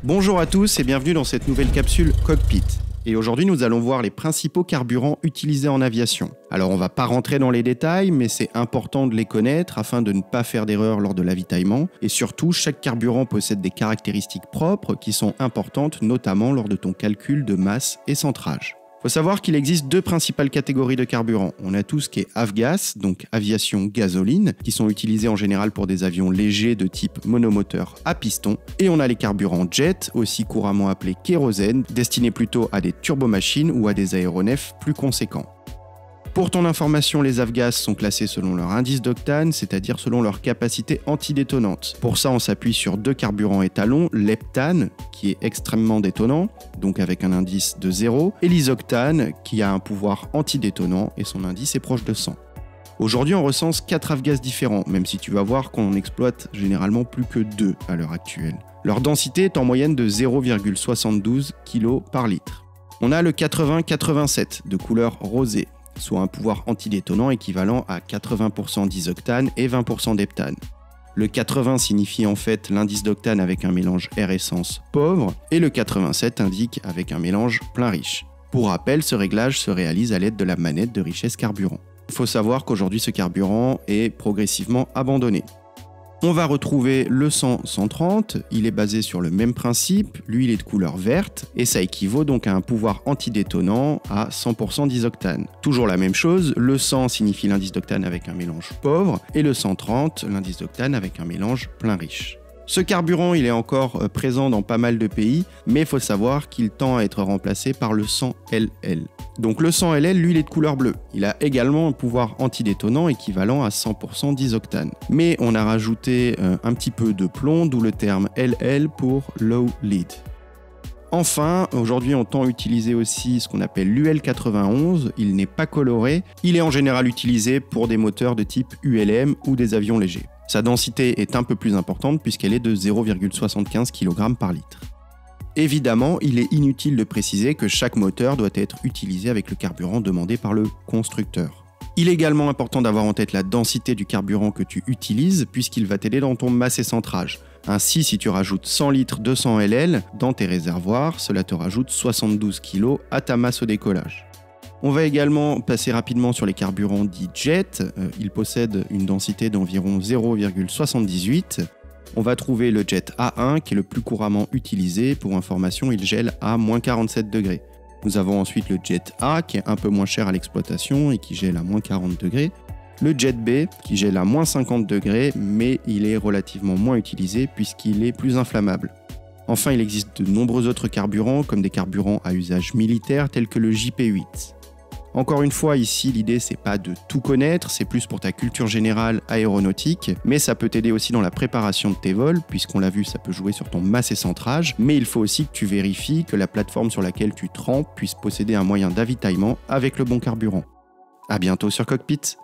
Bonjour à tous et bienvenue dans cette nouvelle capsule Cockpit. Et aujourd'hui, nous allons voir les principaux carburants utilisés en aviation. Alors, on va pas rentrer dans les détails, mais c'est important de les connaître afin de ne pas faire d'erreur lors de l'avitaillement. Et surtout, chaque carburant possède des caractéristiques propres qui sont importantes, notamment lors de ton calcul de masse et centrage. Il faut savoir qu'il existe deux principales catégories de carburant. On a tout ce qui est avgas, donc aviation gasoline, qui sont utilisés en général pour des avions légers de type monomoteur à piston. Et on a les carburants jet, aussi couramment appelés kérosène, destinés plutôt à des turbomachines ou à des aéronefs plus conséquents. Pour ton information, les avgas sont classés selon leur indice d'octane, c'est-à-dire selon leur capacité antidétonante. Pour ça, on s'appuie sur deux carburants étalons, l'heptane, qui est extrêmement détonant, donc avec un indice de 0, et l'isoctane, qui a un pouvoir antidétonant et son indice est proche de 100. Aujourd'hui, on recense 4 avgas différents, même si tu vas voir qu'on en exploite généralement plus que 2 à l'heure actuelle. Leur densité est en moyenne de 0,72 kg par litre. On a le 80-87 de couleur rosée, soit un pouvoir antidétonant équivalent à 80% d'isoctane et 20% d'heptane. Le 80 signifie en fait l'indice d'octane avec un mélange air-essence pauvre, et le 87 indique avec un mélange plein riche. Pour rappel, ce réglage se réalise à l'aide de la manette de richesse carburant. Il faut savoir qu'aujourd'hui ce carburant est progressivement abandonné. On va retrouver le 100-130, il est basé sur le même principe, lui il est de couleur verte, et ça équivaut donc à un pouvoir antidétonant à 100% d'isoctane. Toujours la même chose, le 100 signifie l'indice d'octane avec un mélange pauvre, et le 130, l'indice d'octane avec un mélange plein riche. Ce carburant, il est encore présent dans pas mal de pays, mais il faut savoir qu'il tend à être remplacé par le 100LL. Donc le 100LL, lui, il est de couleur bleue. Il a également un pouvoir antidétonant équivalent à 100% d'isoctane. Mais on a rajouté un petit peu de plomb, d'où le terme LL pour Low Lead. Enfin, aujourd'hui on tend à utiliser aussi ce qu'on appelle l'UL91, il n'est pas coloré, il est en général utilisé pour des moteurs de type ULM ou des avions légers. Sa densité est un peu plus importante puisqu'elle est de 0,75 kg par litre. Évidemment, il est inutile de préciser que chaque moteur doit être utilisé avec le carburant demandé par le constructeur. Il est également important d'avoir en tête la densité du carburant que tu utilises puisqu'il va t'aider dans ton masse et centrage. Ainsi, si tu rajoutes 100 litres de 100 LL dans tes réservoirs, cela te rajoute 72 kg à ta masse au décollage. On va également passer rapidement sur les carburants dits jet. Ils possèdent une densité d'environ 0,78. On va trouver le jet A1 qui est le plus couramment utilisé. Pour information, il gèle à moins 47 degrés. Nous avons ensuite le jet A qui est un peu moins cher à l'exploitation et qui gèle à moins 40 degrés. Le jet B qui gèle à moins 50 degrés mais il est relativement moins utilisé puisqu'il est plus inflammable. Enfin, il existe de nombreux autres carburants comme des carburants à usage militaire tels que le JP8. Encore une fois, ici, l'idée, c'est pas de tout connaître, c'est plus pour ta culture générale aéronautique, mais ça peut t'aider aussi dans la préparation de tes vols, puisqu'on l'a vu, ça peut jouer sur ton masse et centrage, mais il faut aussi que tu vérifies que la plateforme sur laquelle tu trempes puisse posséder un moyen d'avitaillement avec le bon carburant. À bientôt sur Cockpit.